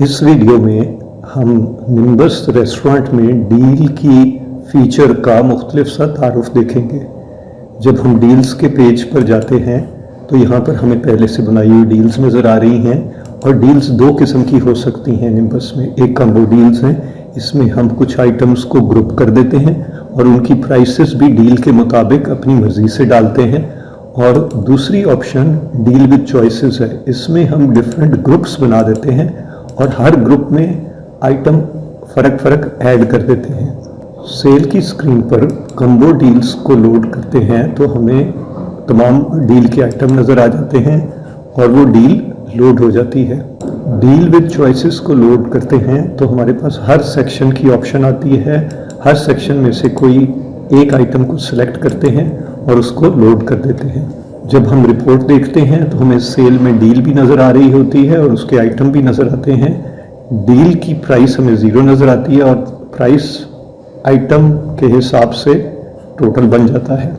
इस वीडियो में हम निम्बस रेस्टोरेंट में डील की फीचर का मुख्तलिफ सा तारुफ देखेंगे। जब हम डील्स के पेज पर जाते हैं तो यहाँ पर हमें पहले से बनाई हुई डील्स नज़र आ रही हैं और डील्स दो किस्म की हो सकती हैं निम्बस में। एक कम्बो डील्स हैं, इसमें हम कुछ आइटम्स को ग्रुप कर देते हैं और उनकी प्राइसेस भी डील के मुताबिक अपनी मर्ज़ी से डालते हैं। और दूसरी ऑप्शन डील विद चॉइसेस है, इसमें हम डिफरेंट ग्रुप्स बना देते हैं और हर ग्रुप में आइटम फ़र्क ऐड कर देते हैं। सेल की स्क्रीन पर कम्बो डील्स को लोड करते हैं तो हमें तमाम डील के आइटम नज़र आ जाते हैं और वो डील लोड हो जाती है। डील विद चॉइसेस को लोड करते हैं तो हमारे पास हर सेक्शन की ऑप्शन आती है। हर सेक्शन में से कोई एक आइटम को सिलेक्ट करते हैं और उसको लोड कर देते हैं। जब हम रिपोर्ट देखते हैं तो हमें सेल में डील भी नज़र आ रही होती है और उसके आइटम भी नज़र आते हैं। डील की प्राइस हमें 0 नज़र आती है और प्राइस आइटम के हिसाब से टोटल बन जाता है।